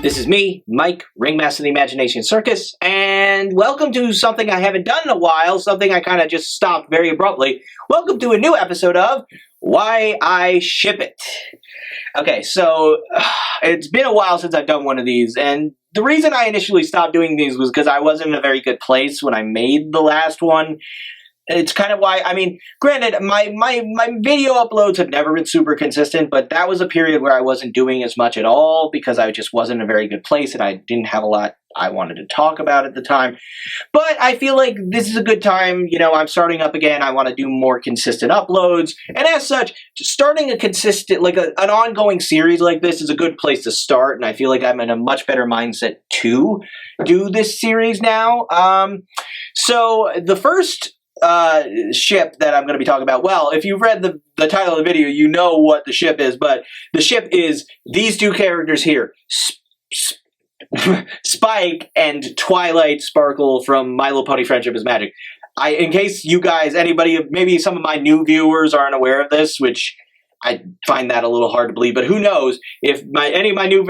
This is me, Mike, Ringmaster of the Imagination Circus, and welcome to something I haven't done in a while, something I kind of just stopped very abruptly. Welcome to a new episode of Why I Ship It. Okay, so it's been a while since I've done one of these, and the reason I initially stopped doing these was because I wasn't in a very good place when I made the last one. It's kind of why, I mean, granted, my video uploads have never been super consistent, but that was a period where I wasn't doing as much at all because I just wasn't in a very good place and I didn't have a lot I wanted to talk about at the time. But I feel like this is a good time, you know, I'm starting up again, I want to do more consistent uploads, and as such, starting a consistent, like an ongoing series like this is a good place to start, and I feel like I'm in a much better mindset to do this series now. So the first ship that I'm going to be talking about, well, if you've read the title of the video, you know what the ship is, but the ship is these two characters here, Spike and Twilight Sparkle from My Little Pony Friendship is Magic. In case you guys, anybody, maybe some of my new viewers aren't aware of this, which I find that a little hard to believe, but who knows, if any of my new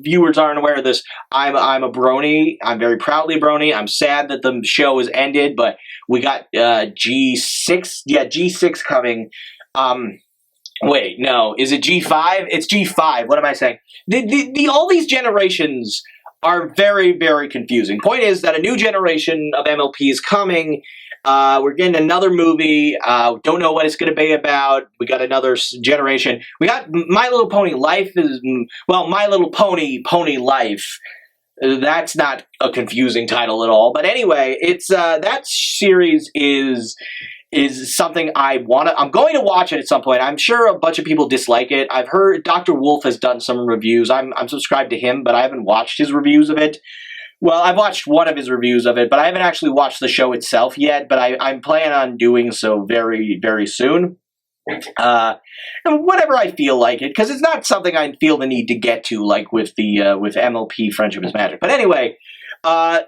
viewers aren't aware of this, I'm a brony, I'm very proudly a brony, I'm sad that the show has ended, but we got G6, yeah, G6 coming. Wait, no, is it G5? It's G5, what am I saying? All these generations are very, very confusing. Point is that a new generation of MLP is coming. We're getting another movie. Don't know what it's going to be about. We got another generation. We got My Little Pony Life is, well, My Little Pony Life. That's not a confusing title at all. But anyway, it's that series is something I'm going to watch it at some point. I'm sure a bunch of people dislike it. I've heard Dr. Wolf has done some reviews. I'm subscribed to him, but I haven't watched his reviews of it. Well, I've watched one of his reviews of it, but I haven't actually watched the show itself yet, but I'm planning on doing so very, very soon. And whenever I feel like it, because it's not something I feel the need to get to, like with the with MLP Friendship is Magic. But anyway,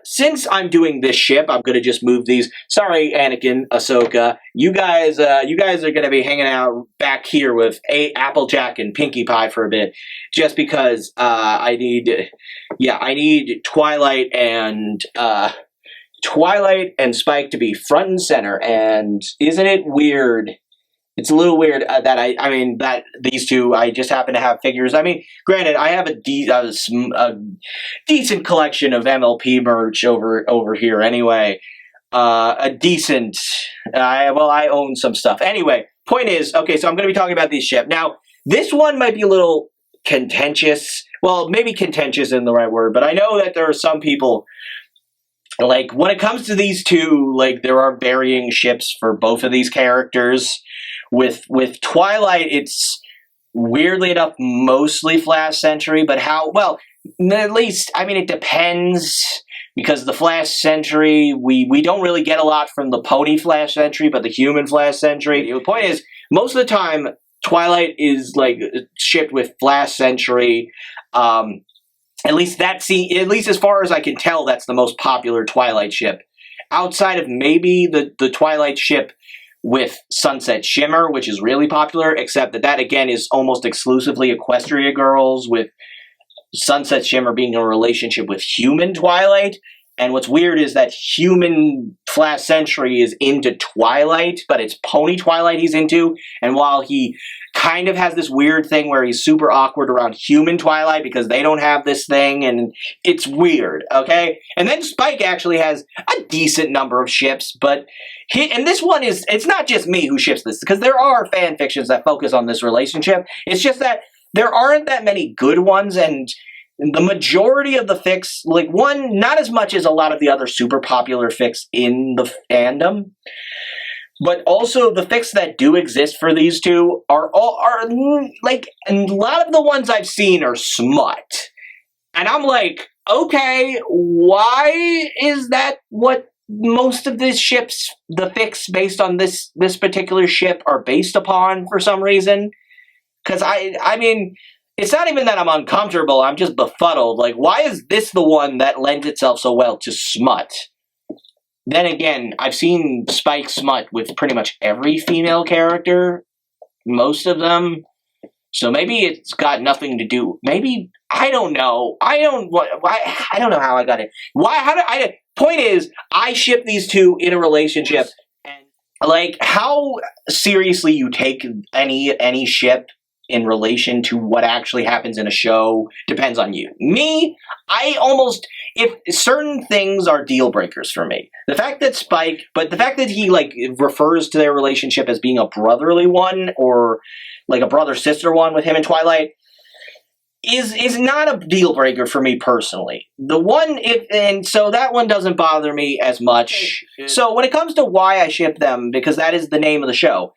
since I'm doing this ship, I'm going to just move these. Sorry, Anakin, Ahsoka. You guys are going to be hanging out back here with Applejack and Pinkie Pie for a bit, just because I need Twilight and Spike to be front and center. And isn't it weird? It's a little weird that that these two, I just happen to have figures. I mean, granted, I have a decent collection of MLP merch over here anyway. I own some stuff. Anyway, point is, okay, so I'm going to be talking about these ships. Now, this one might be a little contentious. Well, maybe contentious isn't the right word, but I know that there are some people, like, when it comes to these two, like, there are varying ships for both of these characters. With Twilight, it's weirdly enough mostly Flash Sentry, but at least, I mean, it depends, because the Flash Sentry, we don't really get a lot from the Pony Flash Sentry, but the human Flash Sentry. The point is, most of the time, Twilight is, like, shipped with Flash Sentry. At least as far as I can tell, that's the most popular Twilight ship. Outside of maybe the Twilight ship with Sunset Shimmer, which is really popular, except that again is almost exclusively Equestria girls, with Sunset Shimmer being in a relationship with human Twilight. And what's weird is that human Flash Sentry is into Twilight, but it's Pony Twilight he's into. And while he kind of has this weird thing where he's super awkward around human Twilight because they don't have this thing, and it's weird, okay? And then Spike actually has a decent number of ships, but and this one it's not just me who ships this, because there are fan fictions that focus on this relationship. It's just that there aren't that many good ones, and the majority of the fics, like, one, not as much as a lot of the other super popular fics in the fandom, but also the fics that do exist for these two are like, and a lot of the ones I've seen are smut. And I'm like, okay, why is that what most of these ships, the fics based on this particular ship, are based upon for some reason? Because I mean, it's not even that I'm uncomfortable, I'm just befuddled. Like, why is this the one that lends itself so well to smut? Then again, I've seen Spike smut with pretty much every female character, most of them. So maybe it's got nothing to do. Maybe I don't know. I don't know how I got it. Point is, I ship these two in a relationship, and like how seriously you take any ship in relation to what actually happens in a show depends on you. Me, if certain things are deal breakers for me. The fact that he like refers to their relationship as being a brotherly one or like a brother-sister one with him and Twilight is not a deal breaker for me personally. So that one doesn't bother me as much. So when it comes to why I ship them, because that is the name of the show,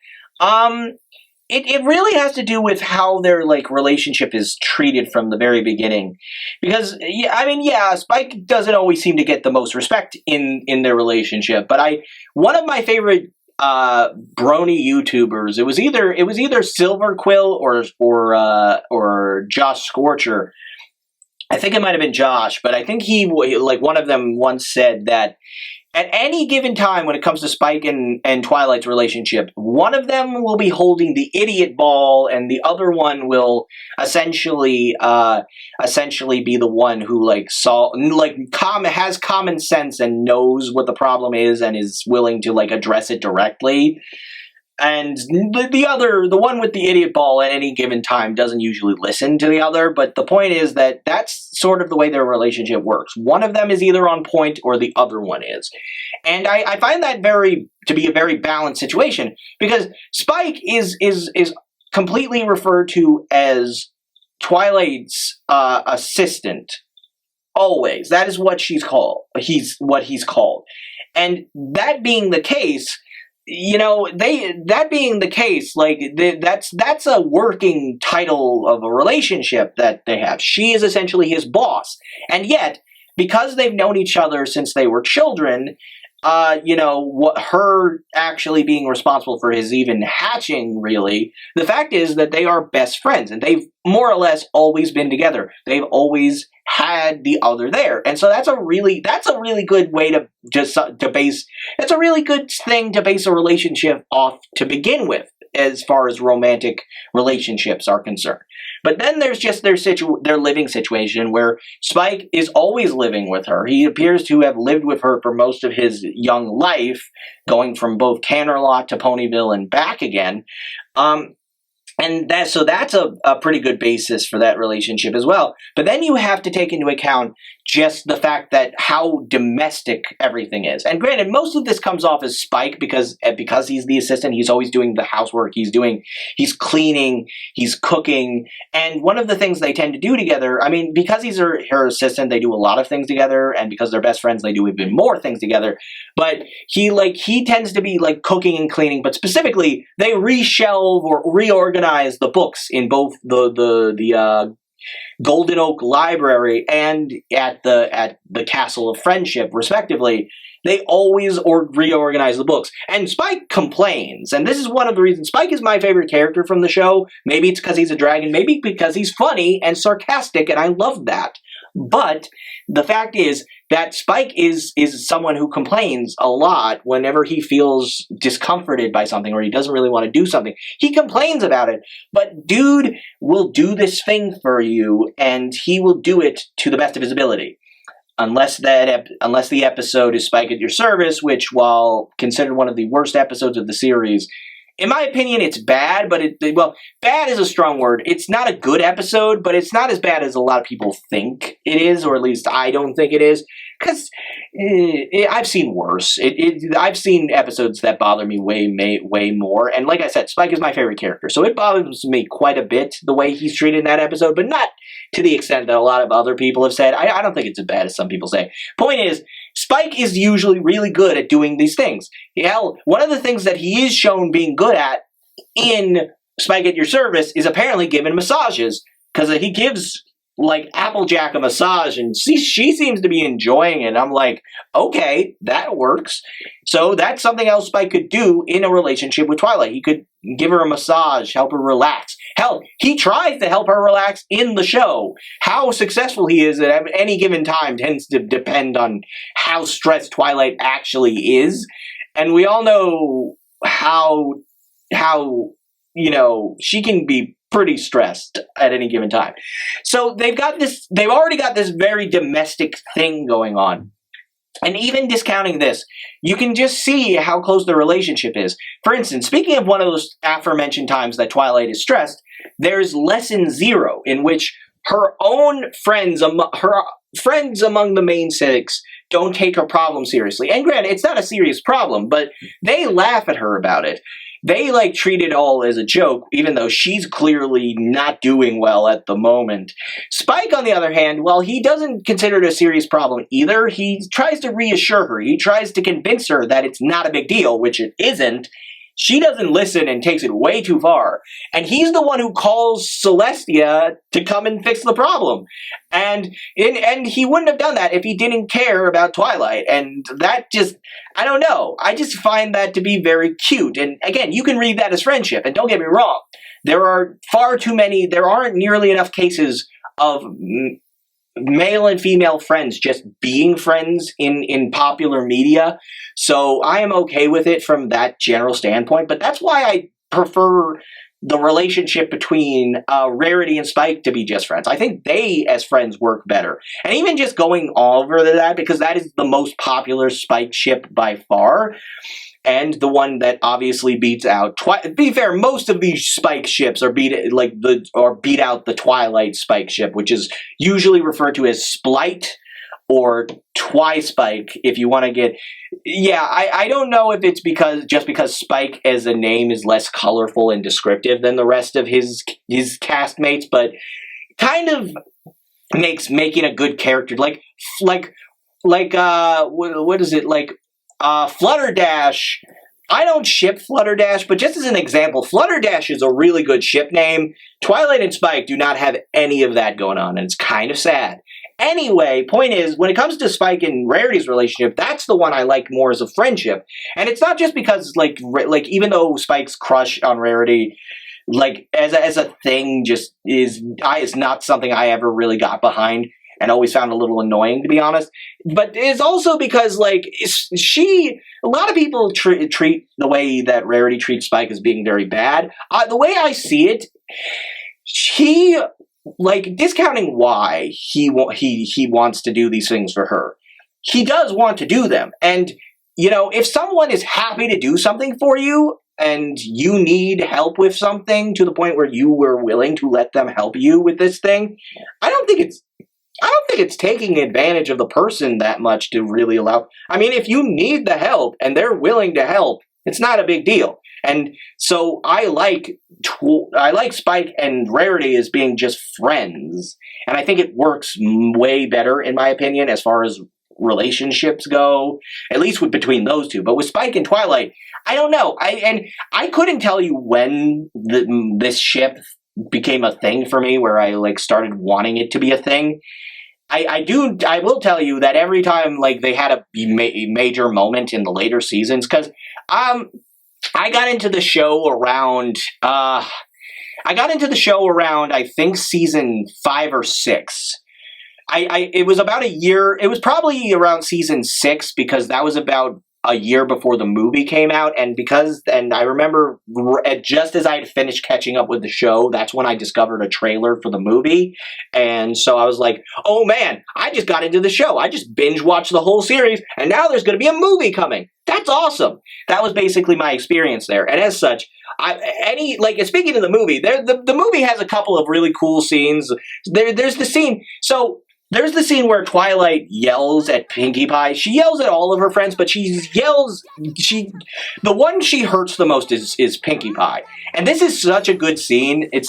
it really has to do with how their like relationship is treated from the very beginning. Because Spike doesn't always seem to get the most respect in their relationship. But one of my favorite brony YouTubers, it was either Silver Quill or Josh Scorcher. I think it might have been Josh, but I think one of them once said that at any given time when it comes to Spike and Twilight's relationship, one of them will be holding the idiot ball and the other one will essentially be the one who has common sense and knows what the problem is and is willing to like address it directly. And the one with the idiot ball at any given time doesn't usually listen to the other, but the point is that that's sort of the way their relationship works. One of them is either on point or the other one is. And I find that to be a very balanced situation, because Spike is completely referred to as Twilight's assistant. Always. That is what he's called. And that being the case, that's a working title of a relationship that they have. She is essentially his boss. And yet, because they've known each other since they were children, her actually being responsible for his even hatching, really, the fact is that they are best friends and they've more or less always been together. They've always had the other there. And so that's a really good way that's a really good thing to base a relationship off to begin with, as far as romantic relationships are concerned. But then there's just their living situation where Spike is always living with her. He appears to have lived with her for most of his young life, going from both Canterlot to Ponyville and back again. And that's a pretty good basis for that relationship as well. But then you have to take into account just the fact that how domestic everything is. And granted, most of this comes off as Spike because he's the assistant. He's always doing the housework. He's cleaning, he's cooking. And one of the things they tend to do together, I mean, because he's her assistant, they do a lot of things together. And because they're best friends, they do even more things together. But he tends to be like cooking and cleaning, but specifically they reshelve or reorganize the books in both the Golden Oak Library and at the Castle of Friendship, respectively. They always reorganize the books. And Spike complains. And this is one of the reasons Spike is my favorite character from the show. Maybe it's because he's a dragon. Maybe because he's funny and sarcastic, and I love that. But the fact is that Spike is someone who complains a lot whenever he feels discomforted by something or he doesn't really want to do something. He complains about it, but dude will do this thing for you, and he will do it to the best of his ability. Unless the episode is Spike at Your Service, which, while considered one of the worst episodes of the series, in my opinion, it's bad, but bad is a strong word. It's not a good episode, but it's not as bad as a lot of people think it is, or at least I don't think it is, because I've seen worse. I've seen episodes that bother me way more, and like I said, Spike is my favorite character, so it bothers me quite a bit the way he's treated in that episode, but not to the extent that a lot of other people have said. I don't think it's as bad as some people say. Point is, Spike is usually really good at doing these things. Hell, one of the things that he is shown being good at in Spike at Your Service is apparently giving massages, because he gives like Applejack a massage, and she seems to be enjoying it. I'm like, okay, that works. So that's something else Spike could do in a relationship with Twilight. He could give her a massage, help her relax. Hell, he tries to help her relax in the show. How successful he is at any given time tends to depend on how stressed Twilight actually is. And we all know how she can be pretty stressed at any given time. So they've already got this very domestic thing going on. And even discounting this, you can just see how close the relationship is. For instance, speaking of one of those aforementioned times that Twilight is stressed, there's lesson 0 in which her own friends, her friends among the main six, don't take her problem seriously. And granted, it's not a serious problem, but they laugh at her about it. They treat it all as a joke, even though she's clearly not doing well at the moment. Spike, on the other hand, while he doesn't consider it a serious problem either, he tries to reassure her. He tries to convince her that it's not a big deal, which it isn't. She doesn't listen and takes it way too far. And he's the one who calls Celestia to come and fix the problem. And he wouldn't have done that if he didn't care about Twilight. And that just, I don't know. I just find that to be very cute. And again, you can read that as friendship. And don't get me wrong. There aren't nearly enough cases of male and female friends just being friends in popular media. So I am okay with it from that general standpoint, but that's why I prefer the relationship between Rarity and Spike to be just friends. I think they, as friends, work better. And even just going over that, because that is the most popular Spike ship by far, and the one that obviously beats out. To be fair, most of these Spike ships are beat out the Twilight Spike ship, which is usually referred to as Splight or TwiSpike. If you want to get, I don't know if it's because Spike as a name is less colorful and descriptive than the rest of his castmates, but kind of makes making a good character what is it like? Flutterdash. I don't ship Flutterdash, but just as an example, Flutterdash is a really good ship name. Twilight and Spike do not have any of that going on, and it's kind of sad. Anyway, point is, when it comes to Spike and Rarity's relationship, that's the one I like more as a friendship. And it's not just because, even though Spike's crush on Rarity, as a thing, just is not something I ever really got behind. And always found a little annoying, to be honest. But it's also because, a lot of people treat the way that Rarity treats Spike as being very bad. The way I see it, discounting why he wants to do these things for her. He does want to do them. And, if someone is happy to do something for you, and you need help with something to the point where you were willing to let them help you with this thing, I don't think it's taking advantage of the person that much to really allow. I mean, if you need the help and they're willing to help, it's not a big deal. And so I like Spike and Rarity as being just friends. And I think it works way better, in my opinion, as far as relationships go, at least between those two. But with Spike and Twilight, I don't know. I couldn't tell you when this ship became a thing for me, where I started wanting it to be a thing. I will tell you that every time they had a major moment in the later seasons, because I got into the show around I think season 5 or 6. It was about a year. It was probably around season 6, because that was about a year before the movie came out, and I remember just as I had finished catching up with the show, that's when I discovered a trailer for the movie, and so I was like, oh man, I just got into the show. I just binge watched the whole series, and now there's going to be a movie coming. That's awesome. That was basically my experience there, and as such, speaking of the movie, the movie has a couple of really cool scenes. There's the scene, There's the scene where Twilight yells at Pinkie Pie. She yells at all of her friends, but the one she hurts the most is Pinkie Pie. And this is such a good scene. It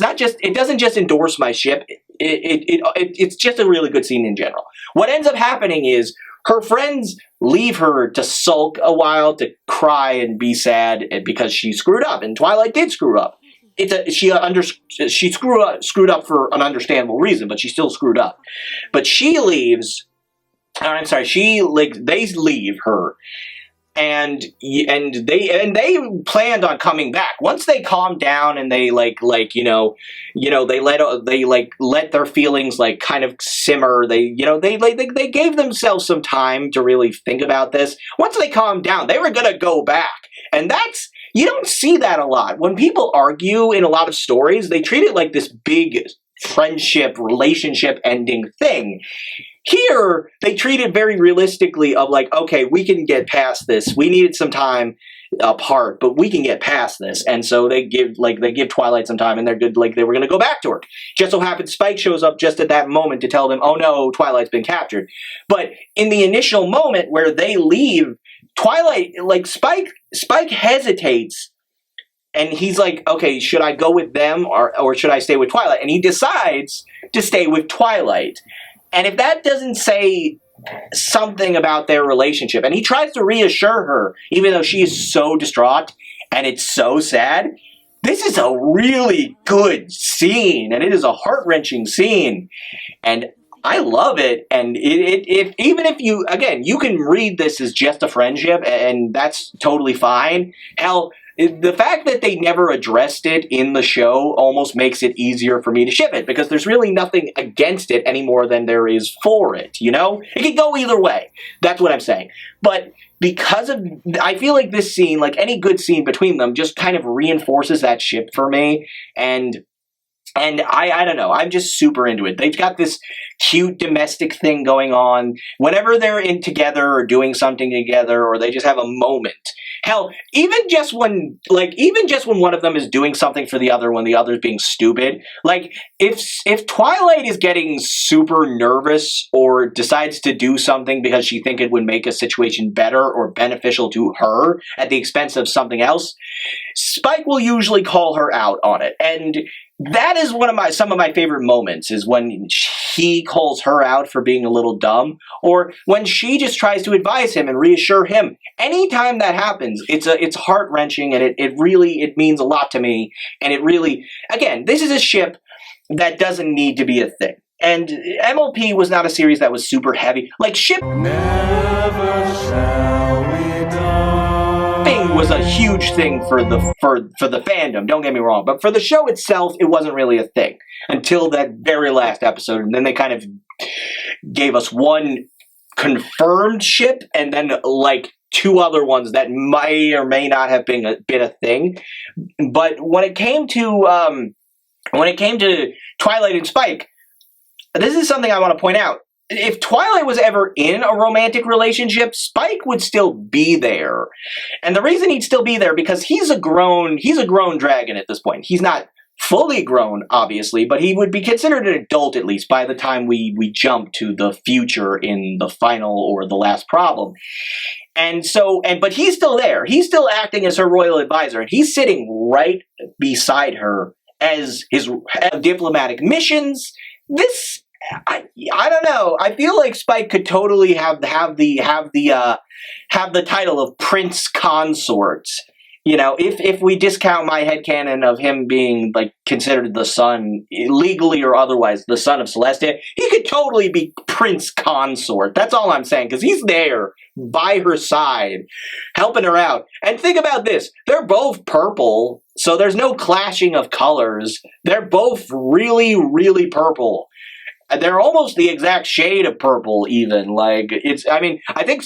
doesn't just endorse my ship. It's just a really good scene in general. What ends up happening is her friends leave her to sulk a while, to cry and be sad because she screwed up, and Twilight did screw up. She screwed up for an understandable reason, but she still screwed up. But she leaves. I'm sorry. They leave her, and they planned on coming back once they calmed down, and they let their feelings kind of simmer. They gave themselves some time to really think about this. Once they calmed down, they were gonna go back, and that's you don't see that a lot. When people argue in a lot of stories, they treat it like this big friendship, relationship ending thing. Here, they treat it very realistically of like, okay, we can get past this. We needed some time apart, but we can get past this. And so they give Twilight some time, and they're good, like they were going to go back to her. Just so happens Spike shows up just at that moment to tell them, oh no, Twilight's been captured. But in the initial moment where they leave, Twilight, like Spike hesitates, and he's like, okay, should I go with them or should I stay with Twilight? And he decides to stay with Twilight. And if that doesn't say something about their relationship, and he tries to reassure her, even though she is so distraught and it's so sad, this is a really good scene, and it is a heart-wrenching scene, and I love it. And even if you, again, you can read this as just a friendship, and that's totally fine. Hell, the fact that they never addressed it in the show almost makes it easier for me to ship it, because there's really nothing against it any more than there is for it, you know? It could go either way. That's what I'm saying. But because of, I feel like this scene, like any good scene between them, just kind of reinforces that ship for me, and I don't know, I'm just super into it. They've got this cute domestic thing going on whenever they're in together or doing something together, or they just have a moment. Hell, even just when one of them is doing something for the other when the other's being stupid, like if Twilight is getting super nervous or decides to do something because she thinks it would make a situation better or beneficial to her at the expense of something else, Spike will usually call her out on it. And that is some of my favorite moments, is when he calls her out for being a little dumb, or when she just tries to advise him and reassure him. Anytime that happens, it's heart-wrenching, and it means a lot to me. And it really, again, this is a ship that doesn't need to be a thing. And MLP was not a series that was super heavy. Like, ship Never Shall We Die was a huge thing for the fandom, don't get me wrong. But for the show itself, it wasn't really a thing until that very last episode. And then they kind of gave us one confirmed ship, and then like two other ones that may or may not have been a thing. But when it came to Twilight and Spike, this is something I want to point out. If Twilight was ever in a romantic relationship, Spike would still be there. And the reason he'd still be there, because he's a grown dragon at this point. He's not fully grown, obviously, but he would be considered an adult, at least, by the time we jump to the future in the final or the last problem. But he's still there. He's still acting as her royal advisor, and he's sitting right beside her as his diplomatic missions. I don't know. I feel like Spike could totally have the title of Prince Consort. You know, if we discount my headcanon of him being like considered the son, legally or otherwise, the son of Celestia, he could totally be Prince Consort. That's all I'm saying, because he's there by her side, helping her out. And think about this. They're both purple, so there's no clashing of colors. They're both really, really purple. They're almost the exact shade of purple, even. Like, it's, I mean, I think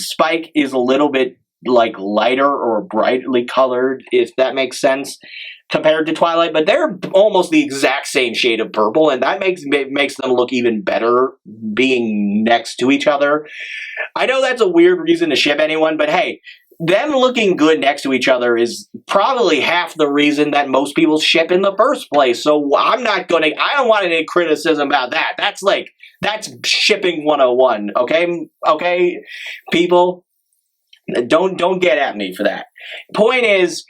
Spike is a little bit, like, lighter or brightly colored, if that makes sense, compared to Twilight, but they're almost the exact same shade of purple, and that makes them look even better being next to each other. I know that's a weird reason to ship anyone, but hey, them looking good next to each other is probably half the reason that most people ship in the first place. So I don't want any criticism about that. That's shipping 101. Okay, people, don't get at me for that. Point is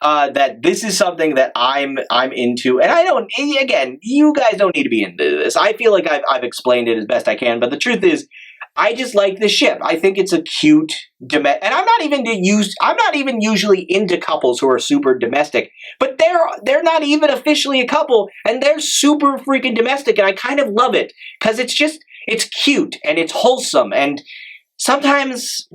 that this is something that I'm into, and you guys don't need to be into this. I feel like I've explained it as best I can, but the truth is, I just like the ship. I think it's a cute and I'm not even usually into couples who are super domestic, but they're not even officially a couple, and they're super freaking domestic, and I kind of love it because it's cute and it's wholesome, and sometimes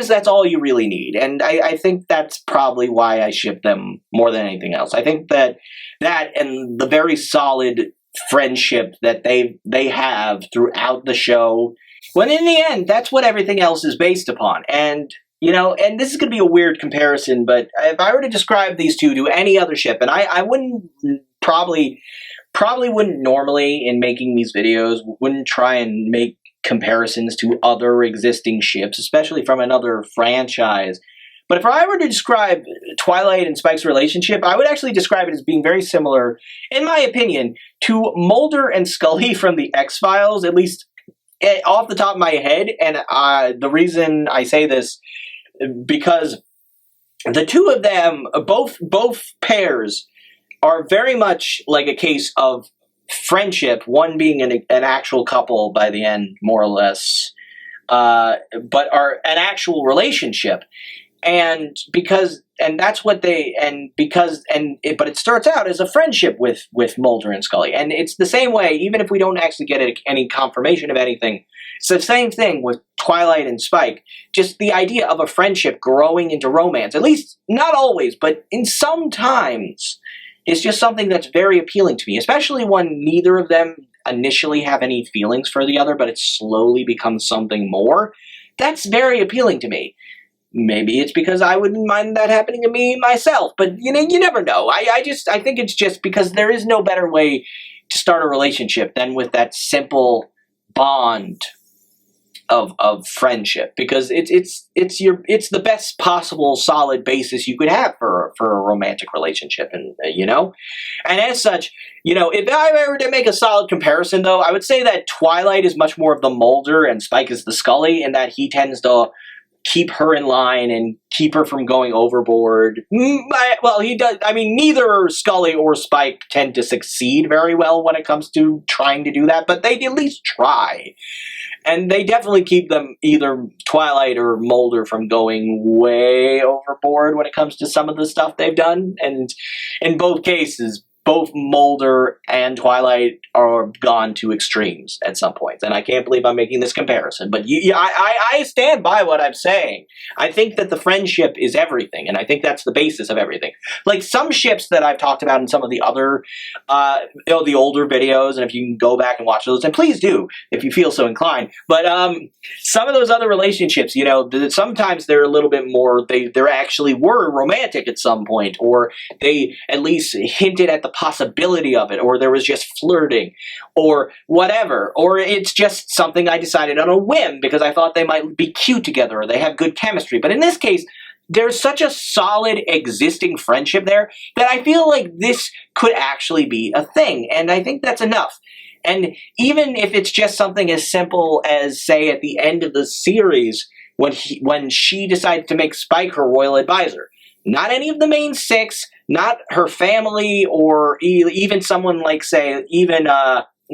that's all you really need, and I think that's probably why I ship them more than anything else. I think that and the very solid friendship that they have throughout the show, when in the end, that's what everything else is based upon. And you know, and this is going to be a weird comparison, but if I were to describe these two to any other ship, and I wouldn't probably wouldn't normally in making these videos, wouldn't try and make comparisons to other existing ships, especially from another franchise. But if I were to describe Twilight and Spike's relationship, I would actually describe it as being very similar, in my opinion, to Mulder and Scully from the X-Files, at least off the top of my head. And the reason I say this, because the two of them, both pairs, are very much like a case of friendship, one being an actual couple by the end, more or less, but are an actual relationship. But it starts out as a friendship with Mulder and Scully. And it's the same way, even if we don't actually get any confirmation of anything, it's the same thing with Twilight and Spike. Just the idea of a friendship growing into romance, at least not always, but in some times, is just something that's very appealing to me, especially when neither of them initially have any feelings for the other, but it slowly becomes something more. That's very appealing to me. Maybe it's because I wouldn't mind that happening to me myself, but you never know. I think it's just because there is no better way to start a relationship than with that simple bond of friendship, because it's the best possible solid basis you could have for a romantic relationship, and and as such, if I were to make a solid comparison, though, I would say that Twilight is much more of the Mulder and Spike is the Scully, in that he tends to keep her in line and keep her from going overboard. Well, he does. I mean, neither Scully or Spike tend to succeed very well when it comes to trying to do that, but they at least try. And they definitely keep them, either Twilight or Mulder, from going way overboard when it comes to some of the stuff they've done. And in both cases, both Mulder and Twilight are gone to extremes at some point. And I can't believe I'm making this comparison, but I stand by what I'm saying. I think that the friendship is everything, and I think that's the basis of everything. Like some ships that I've talked about in some of the other, the older videos, and if you can go back and watch those, and please do if you feel so inclined. But some of those other relationships, sometimes they're a little bit more, they actually were romantic at some point, or they at least hinted at the possibility of it, or there was just flirting, or whatever, or it's just something I decided on a whim because I thought they might be cute together, or they have good chemistry. But in this case, there's such a solid existing friendship there that I feel like this could actually be a thing, and I think that's enough. And even if it's just something as simple as, say, at the end of the series, when she decides to make Spike her royal advisor, not any of the main six, not her family, or even someone like, say,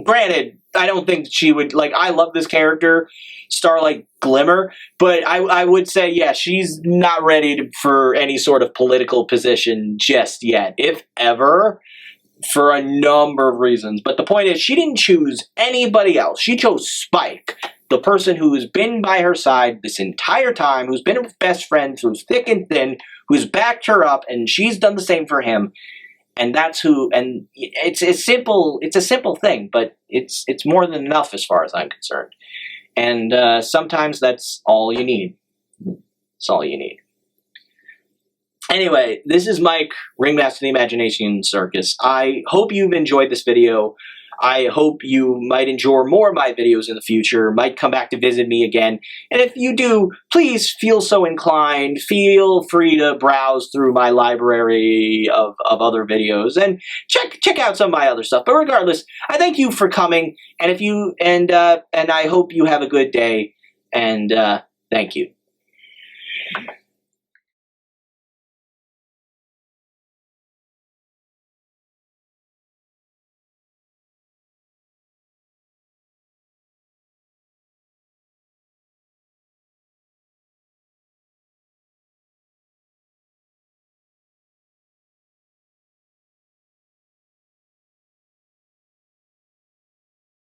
granted, I don't think she would, I love this character, Starlight Glimmer, but I would say, yeah, she's not ready for any sort of political position just yet, if ever, for a number of reasons. But the point is, she didn't choose anybody else. She chose Spike, the person who's been by her side this entire time, who's been her best friend through thick and thin, who's backed her up, and she's done the same for him. And that's who, and it's a simple thing, but it's more than enough as far as I'm concerned. And sometimes that's all you need. It's all you need. Anyway, this is Mike, Ringmaster of the Imagination Circus. I hope you've enjoyed this video. I hope you might enjoy more of my videos in the future, might come back to visit me again. And if you do, please feel so inclined. Feel free to browse through my library of other videos and check out some of my other stuff. But regardless, I thank you for coming, and I hope you have a good day, and thank you.